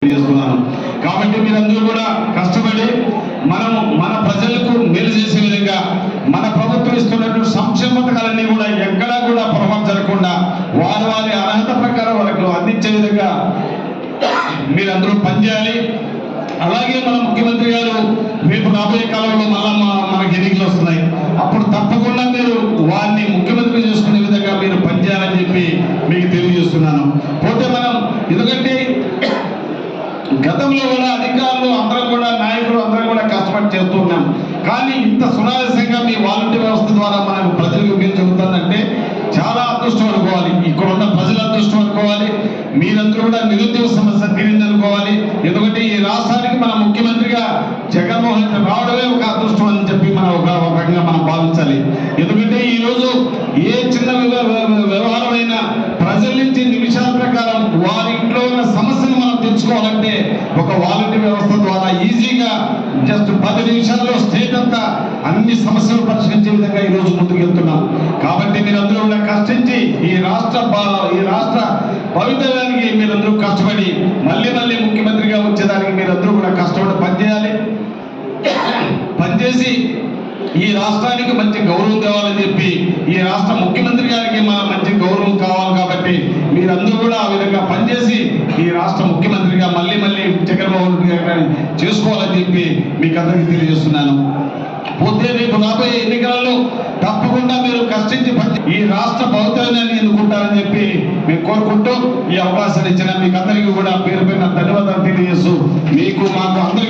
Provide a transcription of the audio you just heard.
చేస్తున్నాను. కాబట్టి మీరందరూ కూడా కష్టపడి మన ప్రజలకు మేలు చేసే విధంగా మన ప్రభుత్వం ఇస్తున్నటువంటి సంక్షేమ పథకాలన్నీ కూడా ఎక్కడా కూడా పొరపాటు జరగకుండా వారి అర్హత ప్రకారం వాళ్ళకు అందించే విధంగా మీరందరూ పనిచేయాలి. అలాగే మన ముఖ్యమంత్రి గారు రేపు రాబోయే కాలంలో మళ్ళా మనకి ఎన్నికలు వస్తున్నాయి. అప్పుడు తప్పకుండా మీరు వారిని ముఖ్యమంత్రి చేసుకునే విధంగా మీరు పనిచేయాలని చెప్పి మీకు తెలియజేస్తున్నాను. పోతే మనం ఎందుకంటే గతంలో కూడా అధికారులు అందరం కూడా నాయకులు అందరం కూడా కష్టపడి చేస్తూ ఉన్నాం. కానీ ఇంత సునాయాసంగా మీ వాలంటీర్ వ్యవస్థ ద్వారా మనకు ప్రజలకు మేలు జరుగుతుందంటే చాలా అదృష్టం అనుకోవాలి. ఇక్కడ ఉన్న ప్రజల అదృష్టం అనుకోవాలి. మీరందరూ కూడా నిరుద్యోగ సమస్య తీరింది అనుకోవాలి. ఎందుకంటే ఈ రాష్ట్రానికి మన ముఖ్యమంత్రిగా జగన్మోహన్ రెడ్డి రావడమే ఒక అదృష్టం అని చెప్పి మనం ఒక రకంగా మనం భావించాలి. ఎందుకంటే ఈరోజు ఏ చిన్న వ్యవహారమైనా ప్రజల నుంచి నిమిషాల ప్రకారం వారి ఇంట్లో ఉన్న సమస్యను మనం తెలుసుకోవాలంటే ఒక వాలంటీర్ వ్యవస్థ ద్వారా ఈజీగా జస్ట్ 10 నిమిషాల్లో స్టేట్ అంతా అన్ని సమస్యలు పరిష్కరించే విధంగా ఈరోజు ముందుకు వెళ్తున్నాం. కాబట్టి మీరందరూ కూడా కష్టించి ఈ రాష్ట్ర భవితవ్యానికి మీరందరూ కష్టపడి మళ్ళీ ముఖ్యమంత్రిగా వచ్చేదానికి మీరందరూ కూడా కష్టపడి పనిచేసి ఈ రాష్ట్రానికి మంచి గౌరవం కావాలని చెప్పి ఈ రాష్ట్ర ముఖ్యమంత్రి గారికి మన మంచి గౌరవం కావాలి. కాబట్టి మీరందరూ కూడా ఆ విధంగా పనిచేసి ఈ రాష్ట్ర ముఖ్యమంత్రిగా మళ్ళీ జగన్మోహన్ రెడ్డి గారిని చేసుకోవాలని చెప్పి మీకు అందరికీ తెలియజేస్తున్నాను. పోతే రేపు రాబోయే ఎన్నికలలో తప్పకుండా మీరు కష్టించి ఈ రాష్ట్ర భవితవ్యాన్ని ఎన్నుకుంటారని చెప్పి మేము కోరుకుంటూ ఈ అవకాశాన్ని ఇచ్చిన మీకు అందరికీ కూడా పేరు ధన్యవాదాలు తెలియజేస్తూ మీకు మాకు అందరికీ